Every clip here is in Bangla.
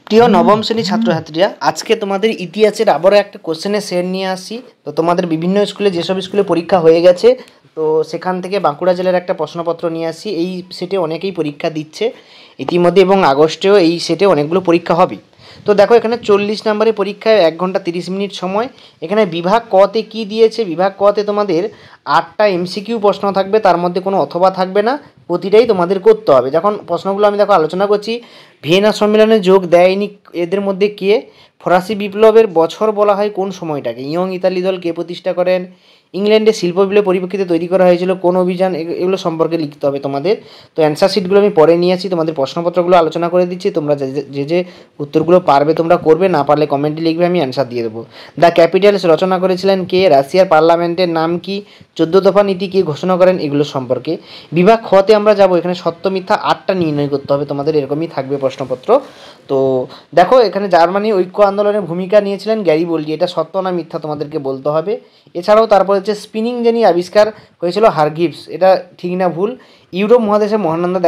প্রিয় নবম শ্রেণীর ছাত্রছাত্রীরা, আজকে তোমাদের ইতিহাসের আবারও একটা কোশ্চেনের সেট নিয়ে আসি। তো তোমাদের বিভিন্ন স্কুলে যেসব স্কুলে পরীক্ষা হয়ে গেছে, তো সেখান থেকে বাঁকুড়া জেলার একটা প্রশ্নপত্র নিয়ে আসি। এই সেটে অনেকেই পরীক্ষা দিচ্ছে ইতিমধ্যে, এবং আগস্টেও এই সেটে অনেকগুলো পরীক্ষা হবে। তো দেখো, এখানে 40 নম্বরের পরীক্ষায় 1 ঘন্টা 30 মিনিট সময়। এখানে বিভাগ কতে কি দিয়েছে, বিভাগ কতে তোমাদের 8টা এমসিকিউ প্রশ্ন থাকবে, তার মধ্যে কোনো অথবা থাকবে না, প্রতিটাই তোমাদের করতে হবে। যখন প্রশ্নগুলো আমি দেখো আলোচনা করছি, ভিয়েনা সম্মেলনে যোগ দেয়নি এদের মধ্যে কে? ফরাসি বিপ্লবের বছর বলা হয় কোন সময়টাকে? ইয়ং ইতালি দল কে প্রতিষ্ঠা করেন? ইংল্যান্ডে শিল্প বিপ্লবের পরিপ্রেক্ষিতে তৈরি করা হয়েছিল কোন অভিযান? এগুলো সম্পর্কে লিখতে হবে তোমাদের। তো অ্যান্সার শিটগুলো আমি পরে নিয়ে আসি, তোমাদের প্রশ্নপত্রগুলো আলোচনা করে দিচ্ছি। তোমরা যে উত্তরগুলো পারবে তোমরা করবে, না পারলে কমেন্টে লিখবে, আমি অ্যান্সার দিয়ে দেবো। দ্য ক্যাপিটালস রচনা করেছিলেন কে? রাশিয়ার পার্লামেন্টের নাম কি? 14 দফা নীতি কে ঘোষণা করেন? এগুলো সম্পর্কে। বিভাগ খতে আমরা যাব, এখানে সত্য মিথ্যা 8টা নির্ণয় করতে হবে তোমাদের, এরকমই থাকবে প্রশ্নপত্র। তো দেখো, এখানে জার্মানি ঐক্য আন্দোলনে ভূমিকা নিয়েছিলেন গ্যারিবল্ডি, এটা সত্য না মিথ্যা তোমাদেরকে বলতে হবে। এছাড়াও তারপরে হচ্ছে স্পিনিং জেনি আবিষ্কার হয়েছিল হারগিভস, এটা ঠিক না ভুল? ইউরোপ মহাদেশে মহানন্দা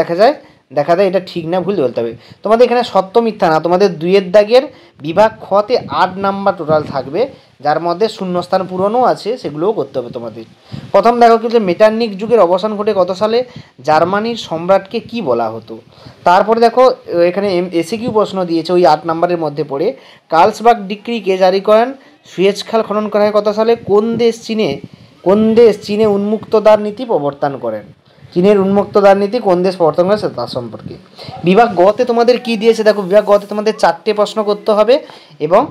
দেখা দেয়, এটা ঠিক না ভুল বলতে হবে তোমাদের। এখানে সত্য মিথ্যা না, তোমাদের 2-এর দাগের বিভাগ খতে 8 নাম্বার টোটাল থাকবে, যার মধ্যে শূন্যস্থান পূরণও আছে, সেগুলোও করতে হবে তোমাদের। প্রথম দেখো কিন্তু মেটার্নিক যুগের অবসান ঘটে কত সালে? জার্মানির সম্রাটকে কি বলা হতো? তারপরে দেখো, এখানে এসিকিউ প্রশ্ন দিয়েছে ওই 8 নাম্বারের মধ্যে পড়ে। কার্লসবার্গ ডিক্রি কে জারি করেন? সুয়েজ খাল খনন করা হয় কত সালে? কোন দেশ চীনে উন্মুক্তদার নীতি প্রবর্তন করেন? চীনের উন্মুক্তদার নীতি কোন দেশ প্রবর্তন করে তার সম্পর্কে। বিভাগ গতে তোমাদের কি দিয়েছে দেখো, বিভাগ গতে তোমাদের 4টে প্রশ্ন করতে হবে, এবং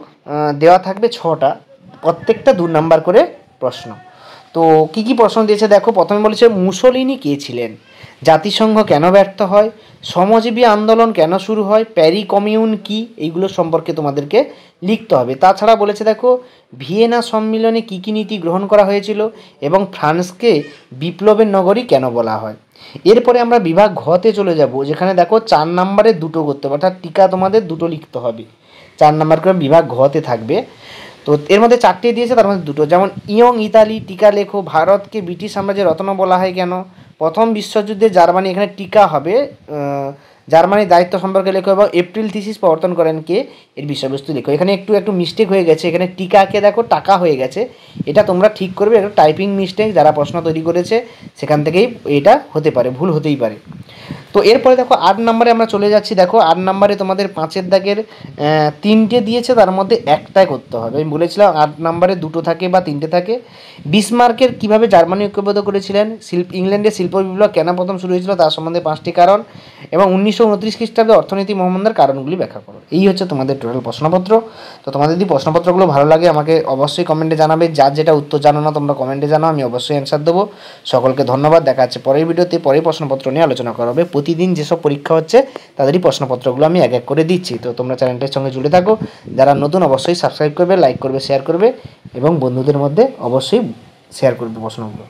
দেওয়া থাকবে 6টা, প্রত্যেকটা 2 নাম্বার করে প্রশ্ন। তো কি কি প্রশ্ন দিয়েছে দেখো, প্রথমে বলেছে মুসোলিনি কে ছিলেন? জাতিসংঘ কেন ব্যর্থ হয়? শ্রমজীবী আন্দোলন কেন শুরু হয়? প্যারি কমিউন কি? এইগুলো সম্পর্কে তোমাদেরকে লিখতে হবে। তাছাড়া বলেছে দেখো, ভিয়েনা সম্মেলনে কী কী নীতি গ্রহণ করা হয়েছিল, এবং ফ্রান্সকে বিপ্লবের নগরী কেন বলা হয়। এরপরে আমরা বিভাগ ঘতে চলে যাব, যেখানে দেখো 4 নাম্বারে 2টো করতে হবে, অর্থাৎ টিকা তোমাদের 2টো লিখতে হবে, 4 নাম্বার করে বিভাগ ঘতে থাকবে। তো এর মধ্যে 4টে দিয়েছে, তার মধ্যে 2টো, যেমন ইয়ং ইতালি টিকা লেখো, ভারতকে ব্রিটিশ সাম্রাজ্যের রত্ন বলা হয় কেন? প্রথম বিশ্বযুদ্ধে জার্মানি, এখানে টিকা হবে জার্মানির দায়িত্ব সম্পর্কে লেখো, এবং এপ্রিল থিসিস প্রবর্তন করেন কে? এর বিষয়বস্তু লেখো। এখানে একটু মিস্টেক হয়ে গেছে, এখানে টিকাকে দেখো টাকা হয়ে গেছে, এটা তোমরা ঠিক করবে, এটা টাইপিং মিস্টেক, যারা প্রশ্ন তৈরি করেছে সেখান থেকেই এটা হতে পারে, ভুল হতেই পারে। তো এরপরে দেখো 8 নাম্বারে আমরা চলে যাচ্ছি। দেখো 8 নাম্বারে তোমাদের 5-এর দাগের 3টে দিয়েছে, তার মধ্যে একটাই করতে হবে। আমি বলেছিলাম 8 নাম্বারে 2টো থাকে বা 3টে থাকে। বিসমার্কের কীভাবে জার্মানি ঐক্যবদ্ধ করেছিলেন? ইংল্যান্ডের শিল্প বিপ্লব কেন প্রথম শুরু হয়েছিল তার সম্বন্ধে 5টি কারণ, এবং 1929 খ্রিস্টাব্দে অর্থনীতি মহামন্দার কারণগুলি ব্যাখ্যা করো। এই হচ্ছে তোমাদের টোটাল প্রশ্নপত্র। তো তোমাদের যদি প্রশ্নপত্রগুলো ভালো লাগে আমাকে অবশ্যই কমেন্টে জানাবে, যার যেটা উত্তর জানো না তোমরা কমেন্টে জানাও, আমি অবশ্যই অ্যান্সার দেবো। সকলকে ধন্যবাদ, দেখা যাচ্ছে পরের ভিডিওতে, পরের প্রশ্নপত্র নিয়ে আলোচনা করা হবে। প্রতিদিন যেসব পরীক্ষা হচ্ছে তাদেরই প্রশ্নপত্রগুলো আমি এক এক করে দিচ্ছি। তো তোমরা চ্যানেলটার সঙ্গে জুড়ে থাকো, যারা নতুন অবশ্যই সাবস্ক্রাইব করবে, লাইক করবে, শেয়ার করবে, এবং বন্ধুদের মধ্যে অবশ্যই শেয়ার করবে প্রশ্নগুলো।